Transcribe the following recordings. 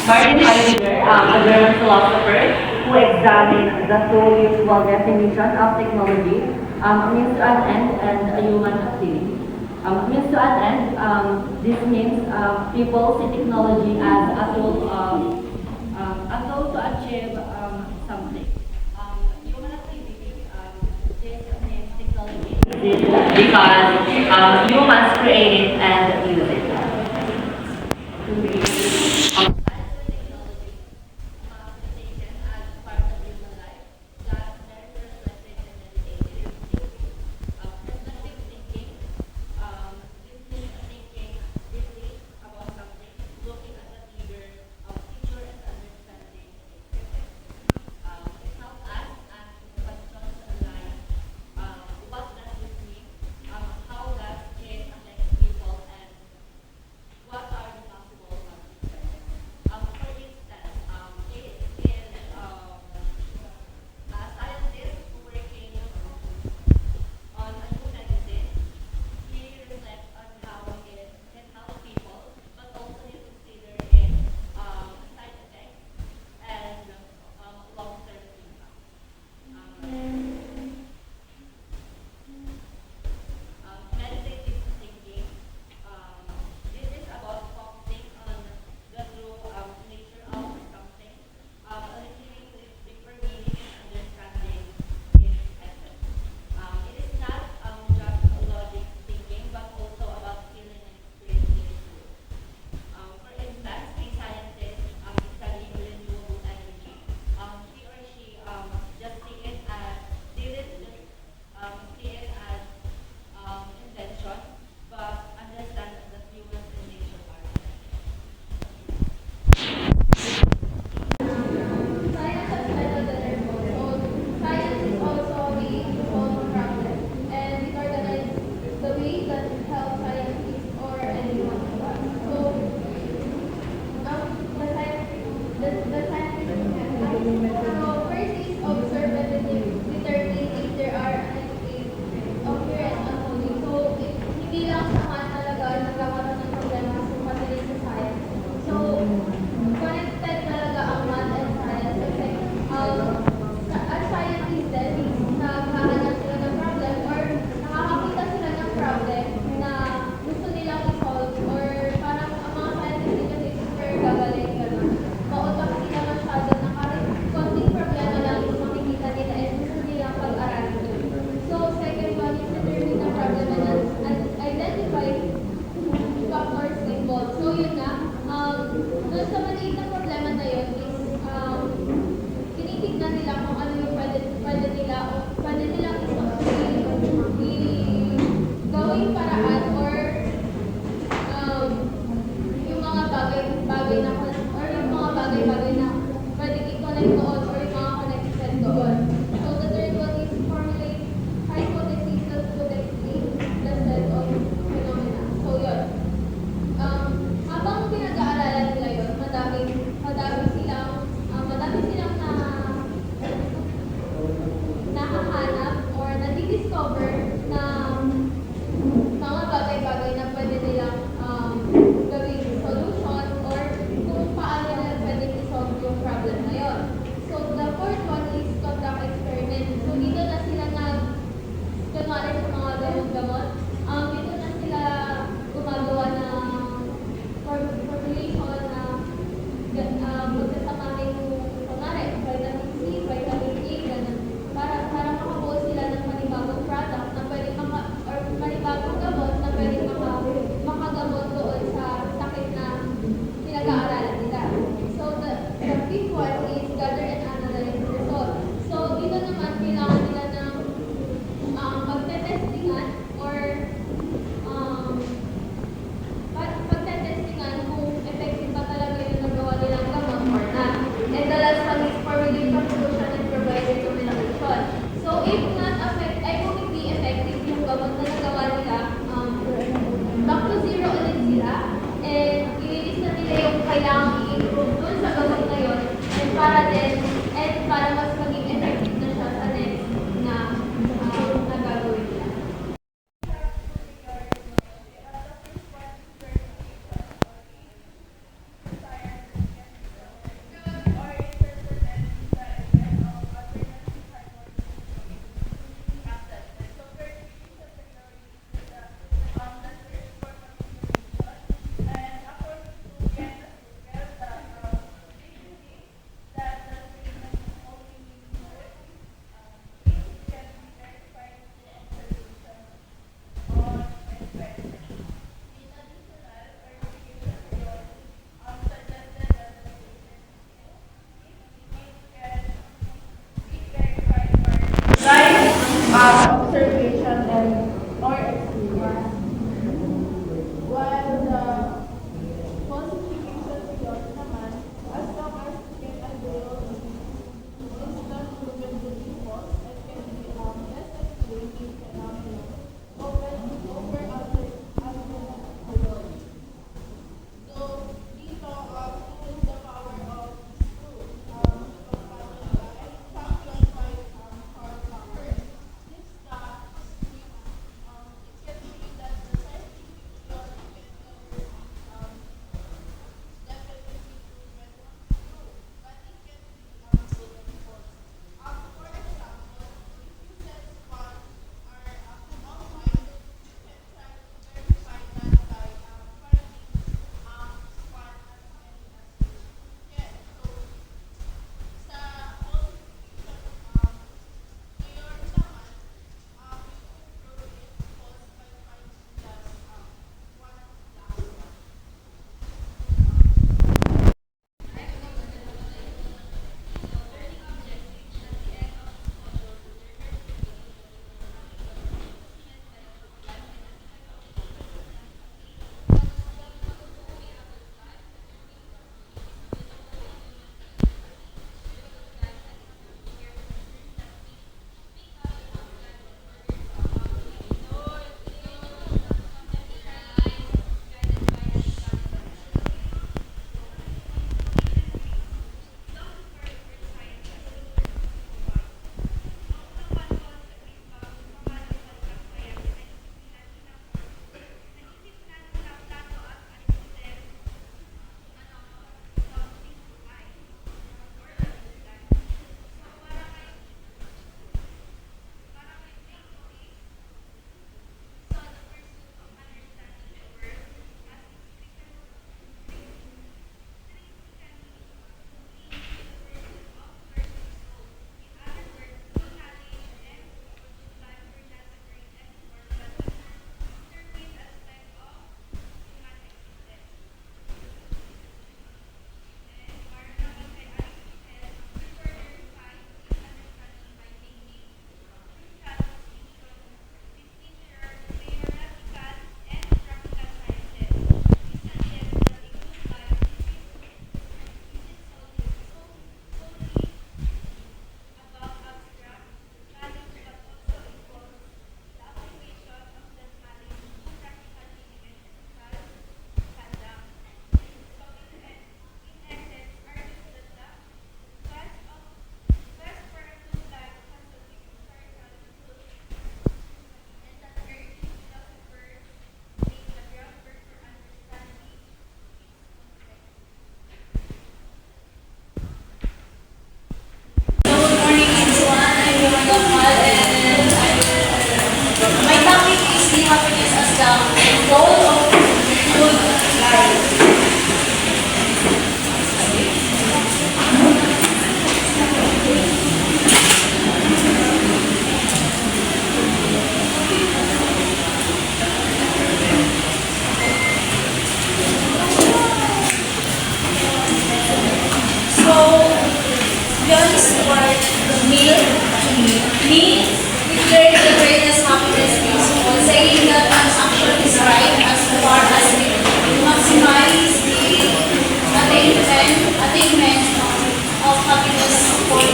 Martin Heidegger, a German philosopher who examined the full usual definition of technology, means to an end and a human activity. Means to an end, this means people see technology as a tool to achieve something. Human activity, this means technology exists because humans create it and use it.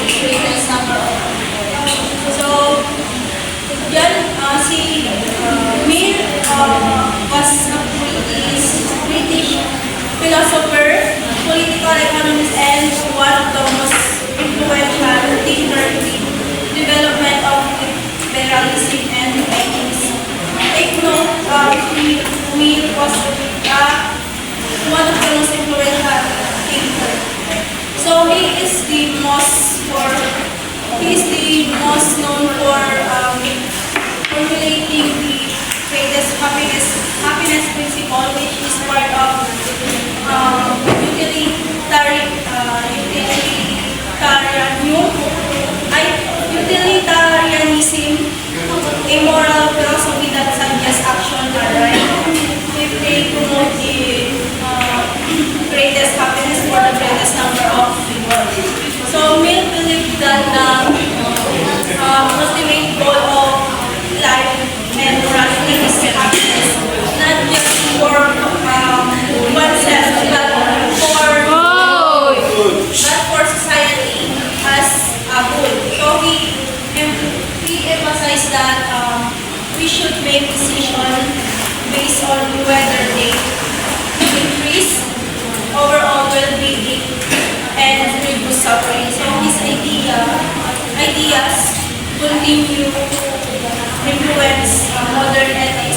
greatest number of people. So, yan, si Mill was a British philosopher, political economist, and one of the most influential thinker in the development of liberalism and humanism. Take note, Mill was one of the most influential thinker. So he is the most known for formulating the greatest happiness principle, which is part of utilitarianism, a moral philosophy that suggests action are right if they promote the greatest happiness for the greatest number of people. So Mill believed that the ultimate goal of life and morality is happiness, not just for oneself, but for society as a whole. So he emphasized that we should make decisions based on whether they increase overall well-being and reduce suffering. So his ideas continue to influence modern ethics